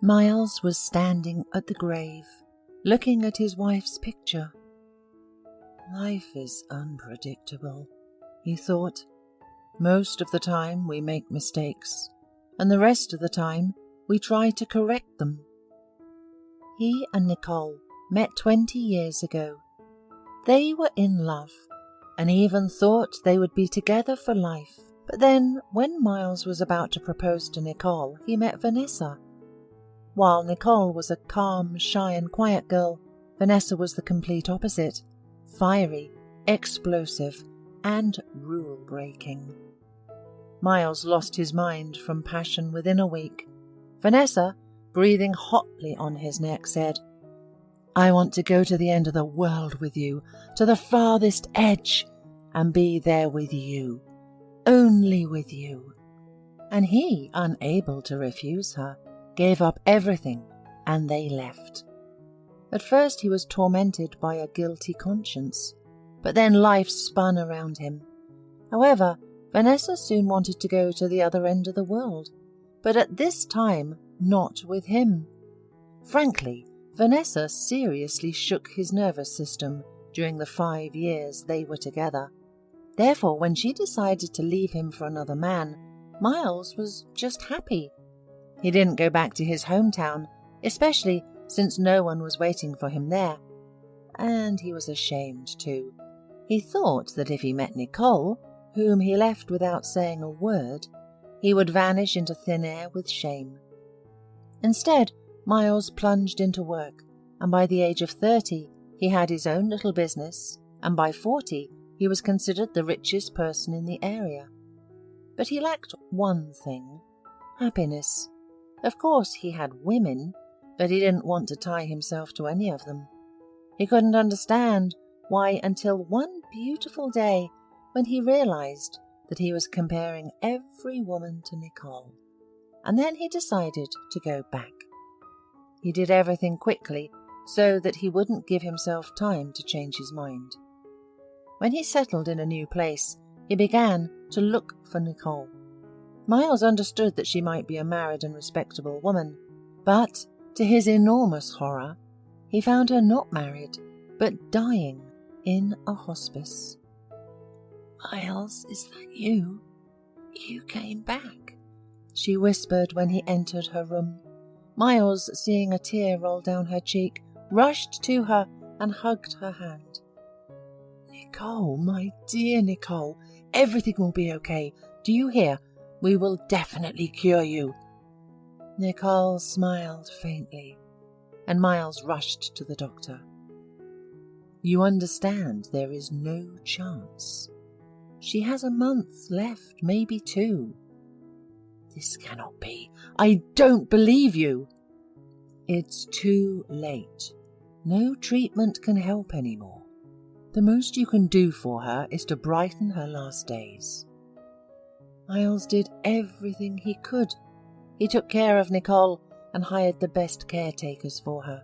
Miles was standing at the grave, looking at his wife's picture. Life is unpredictable, he thought. Most of the time we make mistakes, and the rest of the time we try to correct them. He and Nicole met 20 years ago. They were in love, and even thought they would be together for life. But then, when Miles was about to propose to Nicole, he met Vanessa. While Nicole was a calm, shy and quiet girl, Vanessa was the complete opposite, fiery, explosive and rule-breaking. Miles lost his mind from passion within a week. Vanessa, breathing hotly on his neck, said, "I want to go to the end of the world with you, to the farthest edge, and be there with you, only with you." And he, unable to refuse her, gave up everything, and they left. At first he was tormented by a guilty conscience, but then life spun around him. However, Vanessa soon wanted to go to the other end of the world, but at this time not with him. Frankly, Vanessa seriously shook his nervous system during the 5 years they were together. Therefore, when she decided to leave him for another man, Miles was just happy. He didn't go back to his hometown, especially since no one was waiting for him there. And he was ashamed too. He thought that if he met Nicole, whom he left without saying a word, he would vanish into thin air with shame. Instead, Miles plunged into work, and by the age of 30, he had his own little business, and by 40, he was considered the richest person in the area. But he lacked one thing: happiness. Of course, he had women, but he didn't want to tie himself to any of them. He couldn't understand why until one beautiful day when he realized that he was comparing every woman to Nicole. And then he decided to go back. He did everything quickly so that he wouldn't give himself time to change his mind. When he settled in a new place, he began to look for Nicole. Miles understood that she might be a married and respectable woman, but to his enormous horror, he found her not married, but dying in a hospice. "Miles, is that you? You came back," she whispered when he entered her room. Miles, seeing a tear roll down her cheek, rushed to her and hugged her hand. "Nicole, my dear Nicole, everything will be okay. Do you hear? We will definitely cure you." Nicole smiled faintly, and Miles rushed to the doctor. "You understand there is no chance. She has a month left, maybe 2. "This cannot be. I don't believe you." "It's too late. No treatment can help anymore. The most you can do for her is to brighten her last days." Miles did everything he could. He took care of Nicole and hired the best caretakers for her.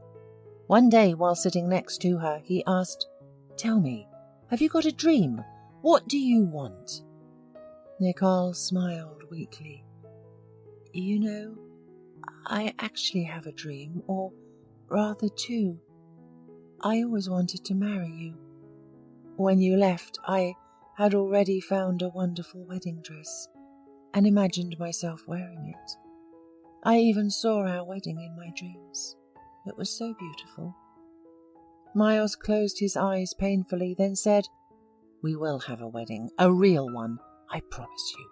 One day, while sitting next to her, he asked, "Tell me, have you got a dream? What do you want?" Nicole smiled weakly. "You know, I actually have a dream, or rather 2. I always wanted to marry you. When you left, I had already found a wonderful wedding dress and imagined myself wearing it. I even saw our wedding in my dreams. It was so beautiful." Miles closed his eyes painfully, then said, "We will have a wedding, a real one, I promise you."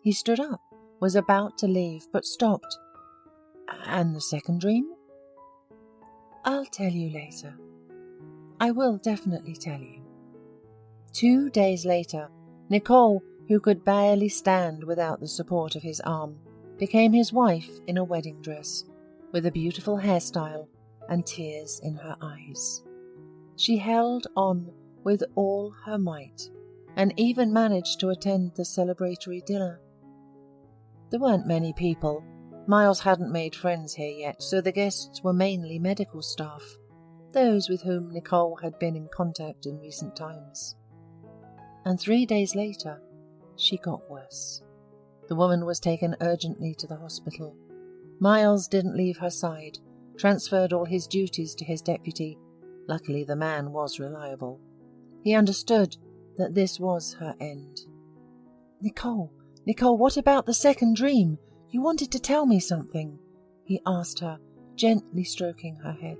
He stood up, was about to leave, but stopped. "And the second dream?" "I'll tell you later. I will definitely tell you." 2 days later, Nicole, who could barely stand without the support of his arm, became his wife in a wedding dress, with a beautiful hairstyle and tears in her eyes. She held on with all her might, and even managed to attend the celebratory dinner. There weren't many people. Miles hadn't made friends here yet, so the guests were mainly medical staff, those with whom Nicole had been in contact in recent times. And 3 days later, she got worse. The woman was taken urgently to the hospital. Miles didn't leave her side, transferred all his duties to his deputy. Luckily, the man was reliable. He understood that this was her end. Nicole, what about the second dream? You wanted to tell me something, he asked her, gently stroking her head.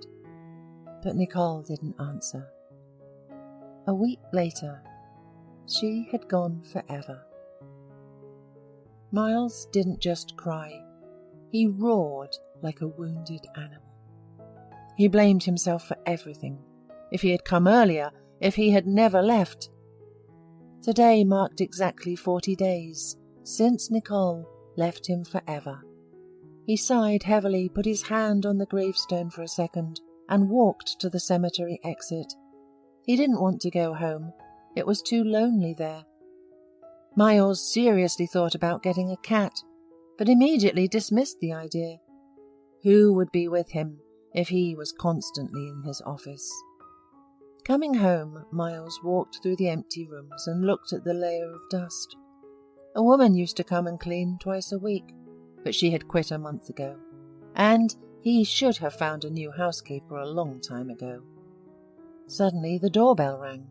But Nicole didn't answer. A week later, she had gone forever. Miles didn't just cry. He roared like a wounded animal. He blamed himself for everything. If he had come earlier, if he had never left. Today marked exactly 40 days since Nicole left him forever. He sighed heavily, put his hand on the gravestone for a second, and walked to the cemetery exit. He didn't want to go home. It was too lonely there. Miles seriously thought about getting a cat, but immediately dismissed the idea. Who would be with him if he was constantly in his office? Coming home, Miles walked through the empty rooms and looked at the layer of dust. A woman used to come and clean twice a week, but she had quit a month ago, and he should have found a new housekeeper a long time ago. Suddenly the doorbell rang.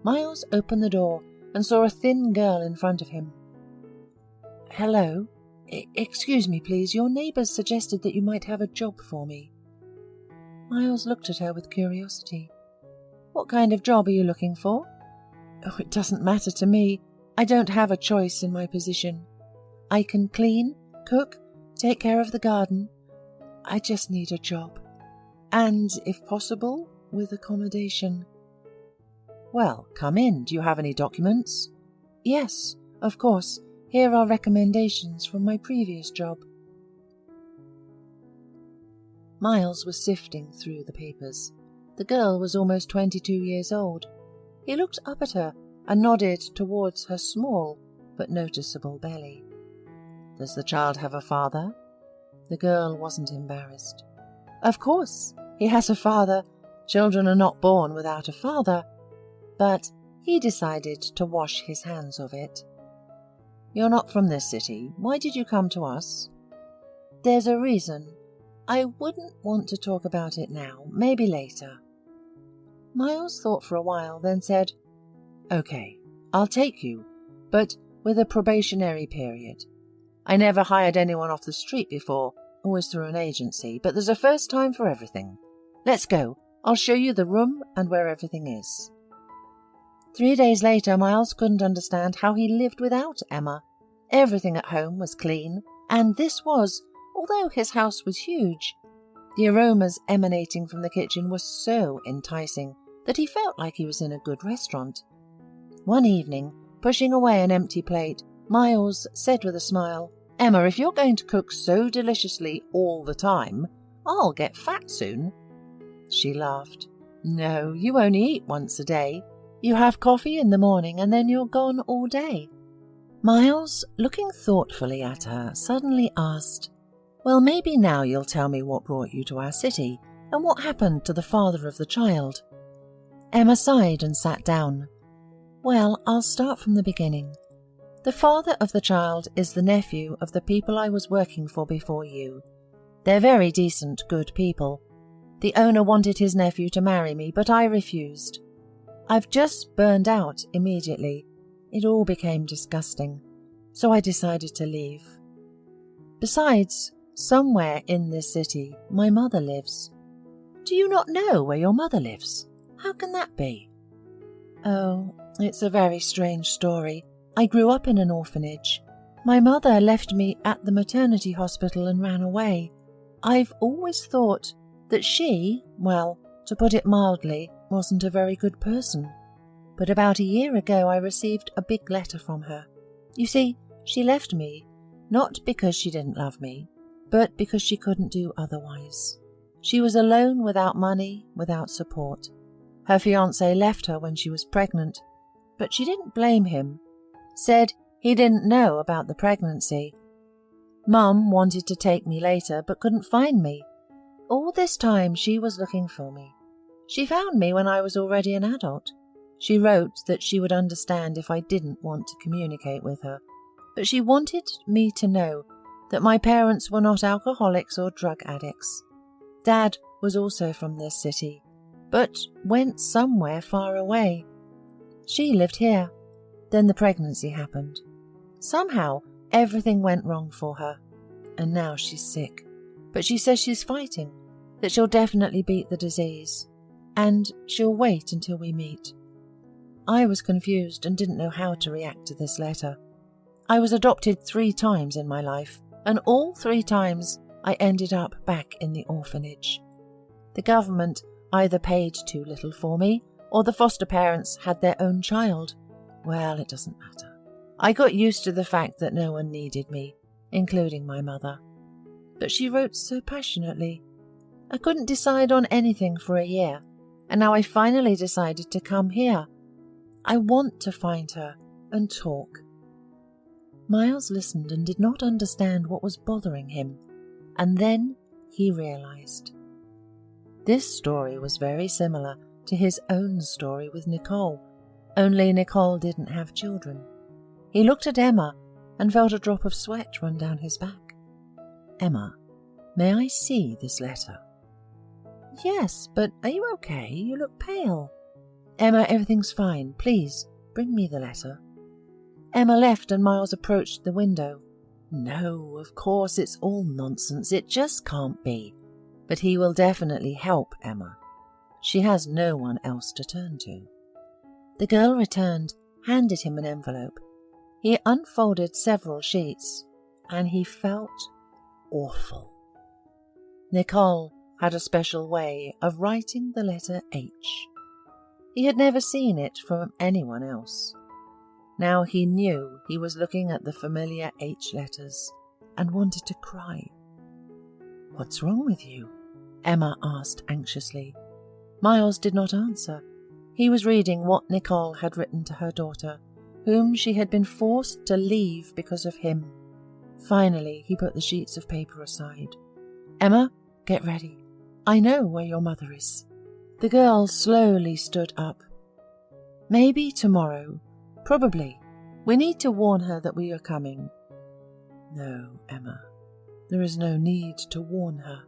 Miles opened the door and saw a thin girl in front of him. "Hello. Excuse me, please. Your neighbours suggested that you might have a job for me." Miles looked at her with curiosity. "What kind of job are you looking for?" "Oh, it doesn't matter to me. I don't have a choice in my position. I can clean, cook, take care of the garden. I just need a job. And, if possible, with accommodation." "Well, come in. Do you have any documents?" "Yes, of course. Here are recommendations from my previous job." Miles was sifting through the papers. The girl was almost 22 years old. He looked up at her and nodded towards her small but noticeable belly. "Does the child have a father?" The girl wasn't embarrassed. "Of course, he has a father. Children are not born without a father." But he decided to wash his hands of it. "You're not from this city. Why did you come to us?" "There's a reason. I wouldn't want to talk about it now. Maybe later." Miles thought for a while, then said, "Okay, I'll take you, but with a probationary period. I never hired anyone off the street before, always through an agency, but there's a first time for everything. Let's go. I'll show you the room and where everything is." 3 days later, Miles couldn't understand how he lived without Emma. Everything at home was clean, and this was, although his house was huge. The aromas emanating from the kitchen were so enticing that he felt like he was in a good restaurant. One evening, pushing away an empty plate, Miles said with a smile, "Emma, if you're going to cook so deliciously all the time, I'll get fat soon." She laughed. "No, you only eat once a day. You have coffee in the morning and then you're gone all day." Miles, looking thoughtfully at her, suddenly asked, "Well, maybe now you'll tell me what brought you to our city and what happened to the father of the child." Emma sighed and sat down. "Well, I'll start from the beginning. The father of the child is the nephew of the people I was working for before you. They're very decent, good people. The owner wanted his nephew to marry me, but I refused. I've just burned out immediately. It all became disgusting, so I decided to leave. Besides, somewhere in this city, my mother lives." "Do you not know where your mother lives? How can that be?" "Oh, it's a very strange story. I grew up in an orphanage. My mother left me at the maternity hospital and ran away. I've always thought that she, well, to put it mildly, wasn't a very good person. But about a year ago I received a big letter from her. You see, she left me, not because she didn't love me, but because she couldn't do otherwise. She was alone without money, without support. Her fiancé left her when she was pregnant, but she didn't blame him. Said he didn't know about the pregnancy. Mum wanted to take me later, but couldn't find me. All this time she was looking for me. She found me when I was already an adult. She wrote that she would understand if I didn't want to communicate with her, but she wanted me to know that my parents were not alcoholics or drug addicts. Dad was also from this city, but went somewhere far away. She lived here. Then the pregnancy happened. Somehow, everything went wrong for her, and now she's sick. But she says she's fighting, that she'll definitely beat the disease, and she'll wait until we meet. I was confused and didn't know how to react to this letter. I was adopted 3 times in my life, and all 3 times I ended up back in the orphanage. The government either paid too little for me, or the foster parents had their own child. Well, it doesn't matter. I got used to the fact that no one needed me, including my mother. But she wrote so passionately. I couldn't decide on anything for a year, and now I finally decided to come here. I want to find her and talk. Miles listened and did not understand what was bothering him, and then he realized. This story was very similar to his own story with Nicole, only Nicole didn't have children. He looked at Emma and felt a drop of sweat run down his back. "Emma, may I see this letter?" "Yes, but are you okay? You look pale." "Emma, everything's fine. Please, bring me the letter." Emma left and Miles approached the window. "No, of course it's all nonsense. It just can't be. But he will definitely help Emma. She has no one else to turn to." The girl returned, handed him an envelope. He unfolded several sheets, and he felt awful. Nicole had a special way of writing the letter H. He had never seen it from anyone else. Now he knew he was looking at the familiar H letters and wanted to cry. "What's wrong with you?" Emma asked anxiously. Miles did not answer. He was reading what Nicole had written to her daughter, whom she had been forced to leave because of him. Finally, he put the sheets of paper aside. "Emma, get ready. I know where your mother is." The girl slowly stood up. "Maybe tomorrow. Probably. We need to warn her that we are coming." "No, Emma, there is no need to warn her,"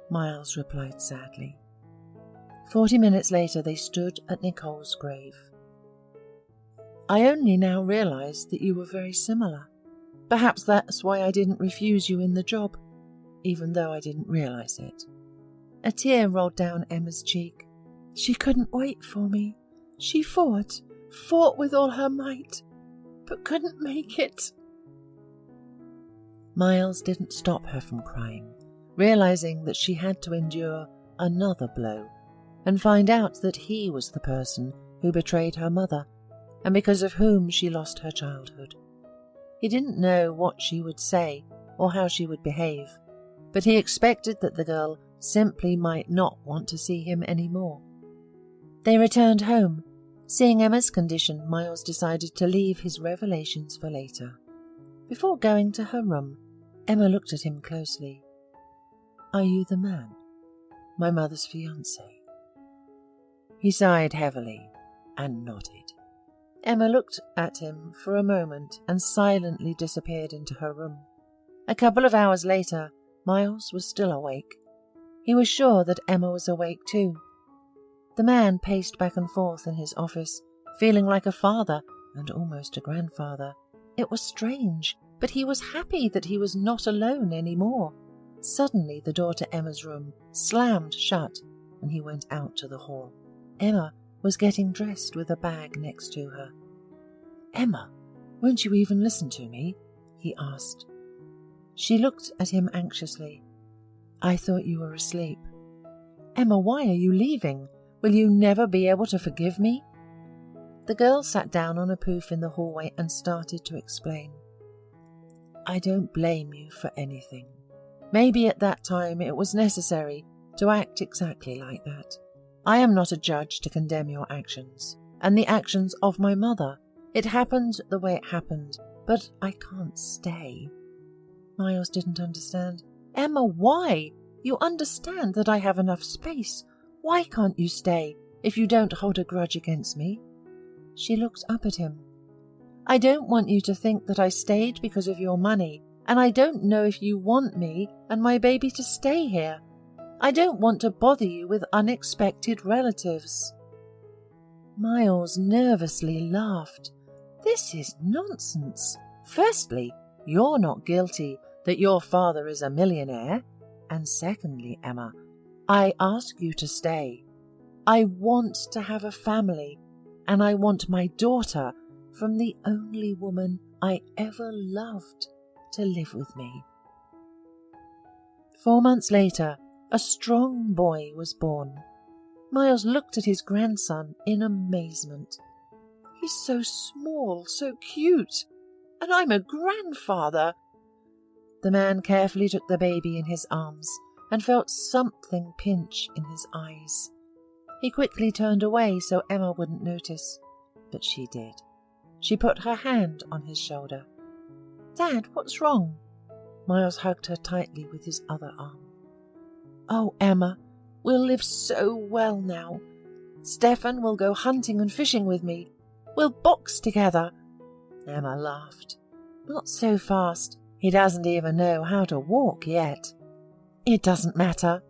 Miles replied sadly. 40 minutes later they stood at Nicole's grave. "I only now realize that you were very similar. Perhaps that's why I didn't refuse you in the job, even though I didn't realize it." A tear rolled down Emma's cheek. "She couldn't wait for me. She fought with all her might, but couldn't make it." Miles didn't stop her from crying, realizing that she had to endure another blow and find out that he was the person who betrayed her mother and because of whom she lost her childhood. He didn't know what she would say or how she would behave, but he expected that the girl simply might not want to see him anymore. They returned home. Seeing Emma's condition, Miles decided to leave his revelations for later. Before going to her room, Emma looked at him closely. "Are you the man? My mother's fiancé?" He sighed heavily and nodded. Emma looked at him for a moment and silently disappeared into her room. A couple of hours later, Miles was still awake. He was sure that Emma was awake too. The man paced back and forth in his office, feeling like a father and almost a grandfather. It was strange, but he was happy that he was not alone anymore. Suddenly the door to Emma's room slammed shut and he went out to the hall. Emma was getting dressed with a bag next to her. "Emma, won't you even listen to me?" he asked. She looked at him anxiously. "I thought you were asleep." "Emma, why are you leaving? Will you never be able to forgive me?" The girl sat down on a poof in the hallway and started to explain. "I don't blame you for anything. Maybe at that time it was necessary to act exactly like that. I am not a judge to condemn your actions, and the actions of my mother. It happened the way it happened, but I can't stay." Miles didn't understand. "Emma, why? You understand that I have enough space. Why can't you stay if you don't hold a grudge against me?" She looked up at him. "I don't want you to think that I stayed because of your money and I don't know if you want me and my baby to stay here. I don't want to bother you with unexpected relatives." Miles nervously laughed. "This is nonsense. Firstly, you're not guilty that your father is a millionaire. And secondly, Emma, I ask you to stay. I want to have a family, and I want my daughter from the only woman I ever loved to live with me." 4 months later, a strong boy was born. Miles looked at his grandson in amazement. "He's so small, so cute, and I'm a grandfather." The man carefully took the baby in his arms and felt something pinch in his eyes. He quickly turned away so Emma wouldn't notice, but she did. She put her hand on his shoulder. "Dad, what's wrong?" Miles hugged her tightly with his other arm. "Oh, Emma, we'll live so well now. Stefan will go hunting and fishing with me. We'll box together." Emma laughed. "Not so fast. He doesn't even know how to walk yet." "It doesn't matter.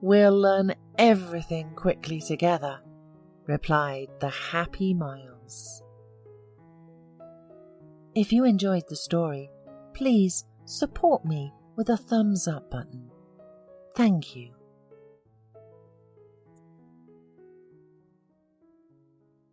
We'll learn everything quickly together," replied the happy Miles. If you enjoyed the story, please support me with a thumbs up button. Thank you.